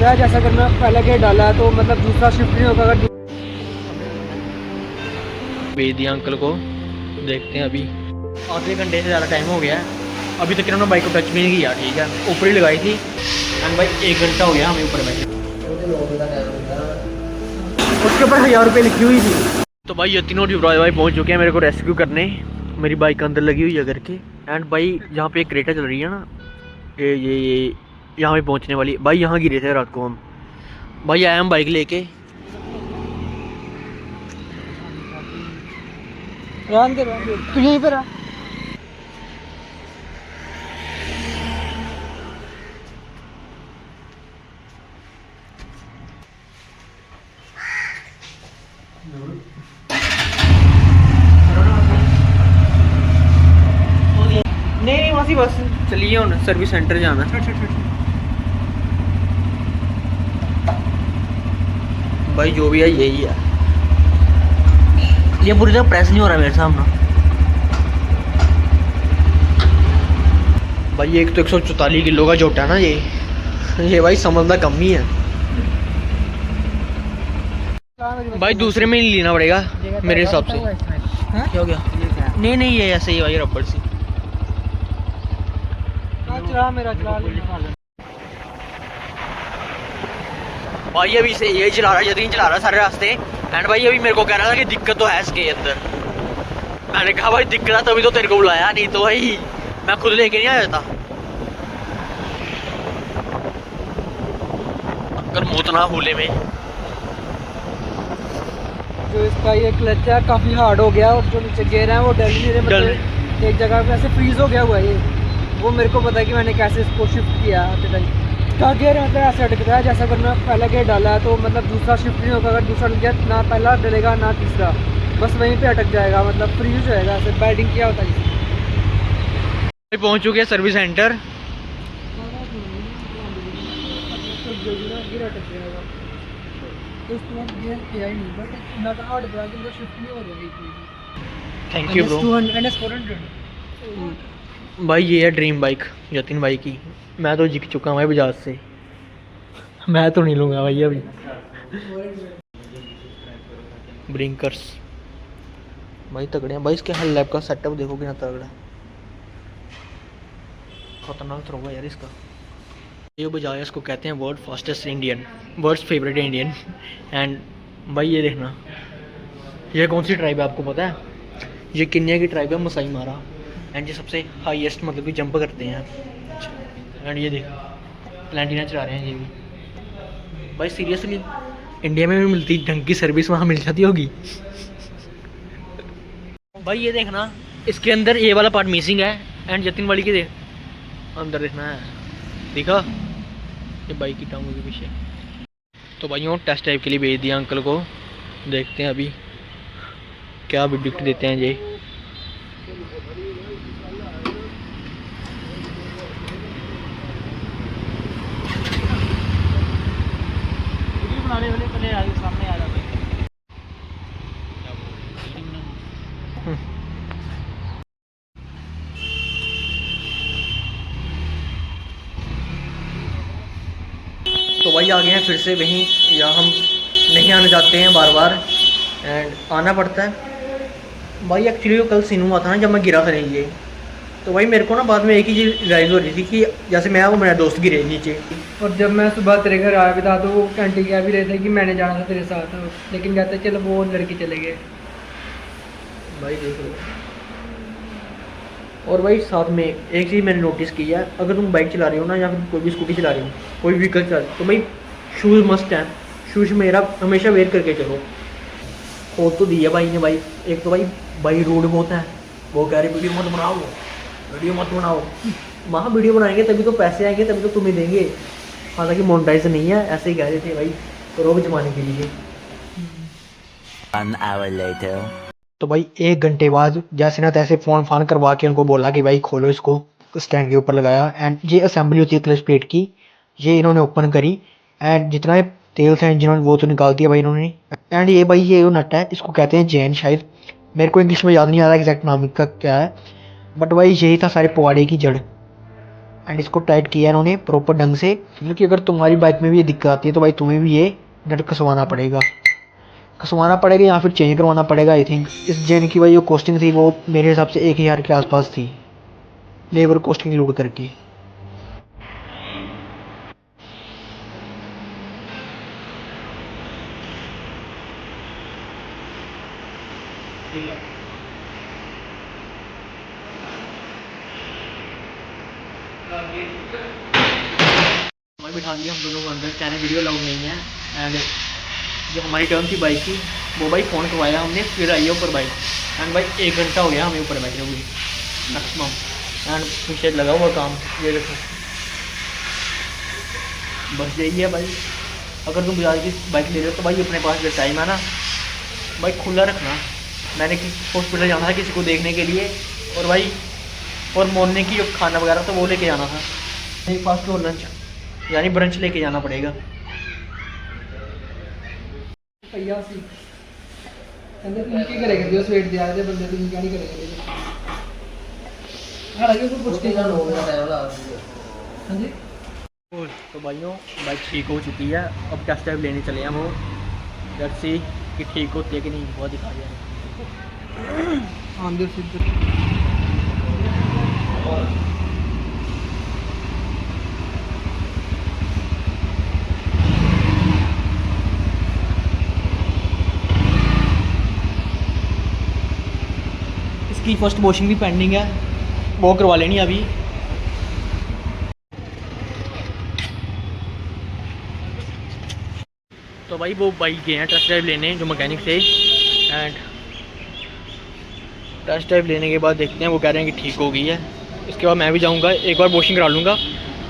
बताया जैसा अगर मैं पहले गेयर डाला है तो मतलब दूसरा शिफ्ट नहीं होगा। अगर भेज दिया अंकल को, देखते हैं अभी। आधे घंटे से ज़्यादा टाइम हो गया है, अभी तक इन्होंने बाइक को टच भी नहीं किया। ठीक है, ऊपर ही लगाई थी एंड भाई 1 घंटा हो गया हमें ऊपर बैठे। उसके ऊपर 1000 रुपये लिखी हुई थी। तो भाई ये तीनों युवराज भाई पहुंच चुके हैं मेरे को रेस्क्यू करने। मेरी बाइक अंदर लगी हुई है घर के। एंड भाई जहाँ पे एक क्रेटा चल रही है ना, ये यहाँ पे पहुँचने वाली भाई, यहाँ गिरे थे रात को हम। भाई आए हम बाइक लेके। रहने दे तू यहीं पर आ। नहीं वहाँ बस चलिए हूँ सर्विस सेंटर जाना। भाई जो भी है यही है। ये पूरी तरह प्रेस नहीं हो रहा मेरे सामने। भाई एक तो 144 किलो का जोटा है ना ये भाई समझना कम ही है। भाई दूसरे में नहीं लेना पड़ेगा मेरे हिसाब से। क्या हो गया? नहीं ये ऐसे ही भाई रबड़ सी। चला मेरा चला भाई अभी से यही चला रहा है, यदि चला रहा है सारे रास्ते। एंड भाई अभी मेरे को कह रहा था कि दिक्कत तो है इसके अंदर। मैंने कहा भाई दिक्कत है तभी तो तेरे को बुलाया, नहीं तो भाई मैं खुद लेके नहीं आया था। अगर मुतना भूले में जो इसका ये क्लच है काफ़ी हार्ड हो गया और जो नीचे गियर है वो डल नहीं रहे, मतलब एक जगह पे ऐसे फ्रीज हो गया हुआ है ये। वो मेरे को पता है कि मैंने कैसे इसको शिफ्ट किया का गियर मतलब ऐसे अटकता है जैसा अगर मैं पहला गियर डाला है तो मतलब दूसरा शिफ्ट नहीं होगा। अगर दूसरा गियर ना पहला डलेगा ना तीसरा, बस वहीं पे अटक जाएगा, मतलब फ्रीज हो जाएगा। ऐसे बैडिंग किया होता है। पहुंच चुके हैं service centre. Thank you bro. भाई ये है ड्रीम बाइक जतिन भाई की। मैं तो जीत चुका हूँ भाई बजाज से, मैं तो नहीं लूँगा भाई अभी। ब्रिंकर्स भाई तगड़े हैं भाई। इसके हर लैब का सेटअप देखो कितना तगड़ा है, खतरनाक तो होगा यार इसका। ये बजाज इसको कहते हैं world fastest Indian, world favourite Indian. And भाई ये देखना, ये कौन सी ट्राइब है आपको पता है? ये किन्या की ट्राइब है, मसाई मारा। एंड ये सबसे हाईएस्ट मतलब कि जंप करते हैं। एंड ये देख प्लेटिना चला रहे हैं ये भी। भाई सीरियसली इंडिया में भी मिलती ढंग की सर्विस वहाँ मिल जाती होगी। भाई ये देखना, इसके अंदर ये वाला पार्ट मिसिंग है। एंड जतिन वाली के देख अंदर देखना है, देखा ये बाइक की टांगों के पीछे। तो भाइयों टेस्ट ड्राइव के लिए भेज दिया अंकल को, देखते हैं अभी क्या विडिक्ट देते हैं ये। सामने आ रहा तो भाई आ गए हैं फिर से वहीं, या हम नहीं आना चाहते हैं बार बार एंड आना पड़ता है। भाई एक्चुअली वो कल सीन हुआ था ना जब मैं गिरा था नीचे। तो भाई मेरे को ना बाद में एक ही चीज़ रियलाइज़ हो रही थी कि जैसे मैं वो मेरा दोस्त गिरे नीचे। और जब मैं सुबह तेरे घर आया भी था तो वो आंटी कह भी रहे थे कि मैंने जाना था तेरे साथ, लेकिन कहते चलो वो लड़के चले गए। भाई देख लो। और भाई साथ में एक चीज़ मैंने नोटिस की है, अगर तुम बाइक चला रहे हो ना या फिर कोई भी स्कूटी चला रहे हो, कोई व्हीकल चला रहे हो, तो भाई शूज़ मस्ट हैं। शूज़ मेरा हमेशा वेयर करके चलो। खोल तो दिया भाई ने भाई। एक तो भाई रूड बहुत है, वो कह रहे वीडियो मत बनाओ, वीडियो मत बनाओ। वहाँ वीडियो बनाएंगे तभी तो पैसे आएंगे, तभी तो तुम्हें देंगे। हालांकि मोनेटाइज नहीं है, ऐसे ही कह रहे थे भाई रोब जमाने के लिए। 1 hour later. तो भाई 1 घंटे बाद जैसे ना तैसे फ़ोन फान करवा के उनको बोला कि भाई खोलो इसको, स्टैंड के ऊपर लगाया। एंड ये असेंबली होती है क्लच प्लेट की, ये इन्होंने ओपन करी। एंड जितना तेल था इंजन वो तो निकाल दिया भाई इन्होंने। एंड ये भाई ये नट है, इसको कहते हैं जैन शायद, मेरे को इंग्लिश में याद नहीं आ रहा एग्जैक्ट नाम इसका क्या है, बट भाई यही था सारे पवाड़े की जड़। एंड इसको टाइट किया है इन्होंने प्रॉपर ढंग से, क्योंकि अगर तुम्हारी बाइक में भी ये दिक्कत आती है तो भाई तुम्हें भी ये नट कसवाना पड़ेगा या फिर चेंज करवाना पड़ेगा। आई थिंक इस जेन की भाई जो कॉस्टिंग थी वो मेरे हिसाब से 1000 के आसपास थी, लेबर कॉस्टिंग इंक्लूड करके। हमें बिठा दिया हम दोनों को अंदर, कहने वीडियो अलाउड नहीं है। एंड जो हमारी टर्न थी बाइक की वो भाई फ़ोन करवाया हमने, फिर आई है ऊपर बाइक। एंड भाई 1 घंटा हो गया हमें ऊपर बैठे हुए मैक्सिमम। एंड पीछे लगा हुआ काम, ये देखो। बस यही है भाई, अगर तुम बाजार की बाइक ले रहे हो तो भाई अपने पास जो टाइम है ना भाई खुला रखना। मैंने हॉस्पिटल जाना था किसी को देखने के लिए, और भाई और मॉर्निंग की जो खाना वगैरह तो वो लेके जाना था, ब्रेकफास्ट और लंच यानी ब्रंच लेके जाना पड़ेगा। भैया सी कहते तुम की करेगा जो स्वेट दिया थे बंदे, तुम क्या नहीं करेगा हालांकि कोई कुछ नहीं जान हो गया। हां जी तो भाइयों बाइक ठीक हो चुकी है, अब टेस्ट ड्राइव लेने चले हैं वो। लेट्स सी कि ठीक होती है कि नहीं, बहुत दिखा दिया आंदे सीधे। इसकी फर्स्ट वॉशिंग भी पेंडिंग है, वो करवा लेनी अभी। तो भाई वो बाइक गए हैं टेस्ट ड्राइव लेने जो मैकेनिक से, एंड टेस्ट ड्राइव लेने के बाद देखते हैं, वो कह रहे हैं कि ठीक हो गई है। इसके बाद मैं भी जाऊंगा एक बार वॉशिंग करा लूँगा।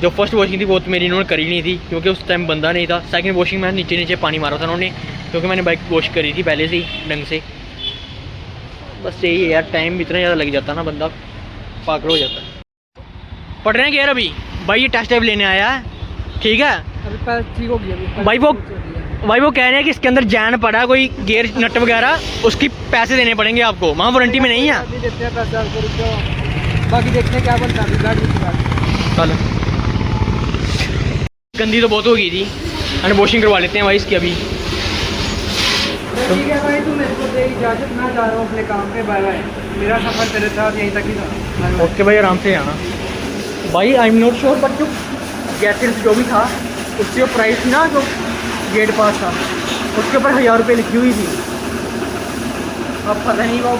जो फर्स्ट वॉशिंग थी वो तो मेरी इन्होंने करी नहीं थी क्योंकि उस टाइम बंदा नहीं था। सेकंड वॉशिंग में नीचे नीचे पानी मारा था उन्होंने, क्योंकि मैंने बाइक वॉश करी थी पहले से ही ढंग से। बस यही है यार, टाइम इतना ज़्यादा लग जाता ना, बंदा पागल हो जाता है। पढ़ रहे हैं यार अभी भाई, ये टेस्ट ड्राइव लेने आया है, ठीक है अभी पैर ठीक हो गया अभी भाई वो कह रहे हैं कि इसके अंदर जैन पड़ा कोई गियर नट वगैरह, उसकी पैसे देने पड़ेंगे आपको, वहाँ वारंटी में नहीं है। अभी देते हैं पैसे आपको, रुक जाओ बाकी देखते हैं क्या बनता है। गाड़ी की बात चल गंदी तो बहुत हो गई थी, एंड वॉशिंग करवा लेते हैं भाई इसकी अभी। ठीक है भाई, तू मेरे को दे इजाज़त, मैं जा रहा हूँ अपने काम पे। बाय बाय, मेरा सफ़र तेरे साथ यहीं तक ही था। ओके भाई, आराम से आना भाई। I am not sure but जो गैसेस जो भी था उसकी जो प्राइस ना, जो गेट पास था उसके ऊपर 1000 रुपये लिखी हुई थी। अब पता नहीं वो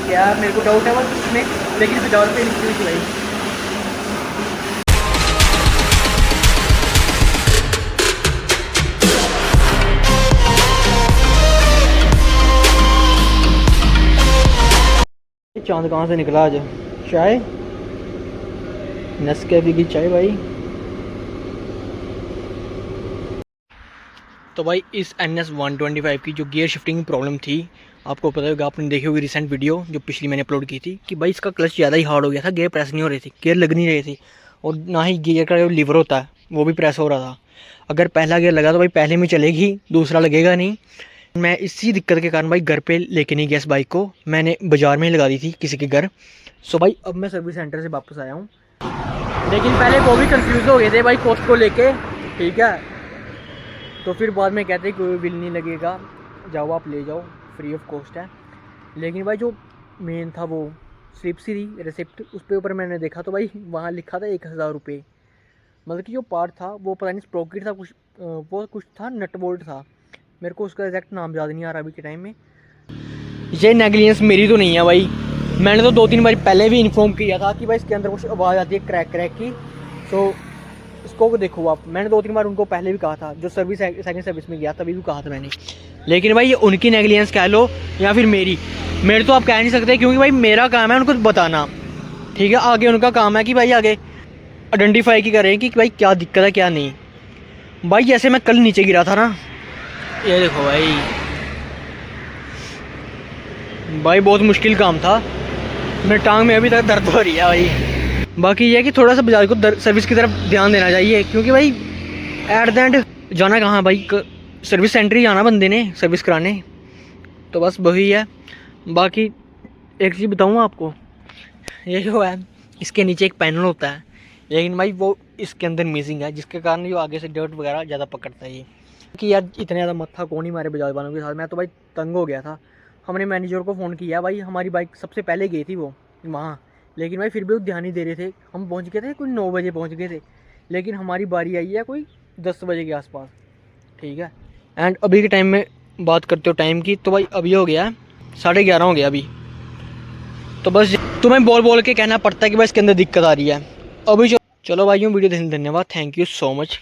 क्या, मेरे को डाउट है बस उसमें, लेकिन 1000 रुपये लिखी हुई थी भाई। चांद कहाँ से निकला आज? चाय, नेस्कैफे की चाय भाई। तो भाई इस NS 125 की जो गियर शिफ्टिंग की प्रॉब्लम थी, आपको पता होगा, आपने देखी होगी रिसेंट वीडियो जो पिछली मैंने अपलोड की थी, कि भाई इसका क्लच ज़्यादा ही हार्ड हो गया था, गियर प्रेस नहीं हो रही थी, गियर लग नहीं रही थी, और ना ही गियर का जो लीवर होता है वो भी प्रेस हो रहा था। अगर पहला गियर लगा तो भाई पहले में चलेगी, दूसरा लगेगा नहीं। मैं इसी दिक्कत के कारण भाई घर पे लेके नहीं गया इस बाइक को, मैंने बाज़ार में ही लगा दी थी किसी के घर। सो भाई अब मैं सर्विस सेंटर से वापस आया हूँ, लेकिन पहले वो भी कंफ्यूज हो गए थे भाई कॉस्ट को लेके, ठीक है। तो फिर बाद में कहते कोई बिल नहीं लगेगा, जाओ आप ले जाओ, फ्री ऑफ कॉस्ट है। लेकिन भाई जो मेन था वो स्लिप सी थी रिसिप्ट, उस पे ऊपर मैंने देखा तो भाई वहाँ लिखा था 1000 रुपये। मतलब कि जो पार्ट था वो पता नहीं स्प्रोकेट था कुछ, वो कुछ था नट बोल्ट था, मेरे को उसका एग्जैक्ट नाम याद नहीं आ रहा अभी के टाइम में। ये नेग्लिजेंस मेरी तो नहीं है भाई, मैंने तो 2-3 बार पहले भी इन्फॉर्म किया था कि भाई इसके अंदर कुछ आवाज़ आती है क्रैक क्रैक की। तो इसको देखो आप, मैंने 2-3 बार उनको पहले भी कहा था, जो सर्विस सेकंड सर्विस में गया तभी भी कहा था मैंने। लेकिन भाई ये उनकी नेग्लिजेंस कह लो या फिर मेरे तो आप कह नहीं सकते, क्योंकि भाई मेरा काम है उनको बताना, ठीक है। आगे उनका काम है कि भाई आगे आइडेंटिफाई की करें कि भाई क्या दिक्कत है क्या नहीं। भाई जैसे मैं कल नीचे गिरा था ना, ये देखो भाई बहुत मुश्किल काम था, मेरे टांग में अभी तक दर्द हो रही है भाई। बाकी ये है कि थोड़ा सा बाजार को सर्विस की तरफ ध्यान देना चाहिए, क्योंकि भाई एट द एंड जाना कहाँ भाई, सर्विस सेंटर ही जाना बंदे ने सर्विस कराने। तो बस वही है। बाकी एक चीज़ बताऊँ आपको, ये जो है इसके नीचे एक पैनल होता है, लेकिन भाई वो इसके अंदर मिसिंग है, जिसके कारण ये आगे से डर्ट वगैरह ज़्यादा पकड़ता है ये। कि यार इतने ज़्यादा मत्था कौन ही मारे बजाज वालों के साथ, मैं तो भाई तंग हो गया था। हमने मैनेजर को फ़ोन किया, भाई हमारी बाइक सबसे पहले गई थी वो वहाँ, लेकिन भाई फिर भी वो ध्यान नहीं दे रहे थे। हम पहुँच गए थे कोई 9 बजे पहुँच गए थे, लेकिन हमारी बारी आई है कोई 10 बजे के आसपास, ठीक है। एंड अभी के टाइम में बात करते हो टाइम की, तो भाई अभी हो गया 11:30 हो गया अभी। तो बस तुम्हें बोल के कहना पड़ता है कि भाई इसके अंदर दिक्कत आ रही है अभी। चलो भाइयों, वीडियो देखने धन्यवाद, थैंक यू सो मच।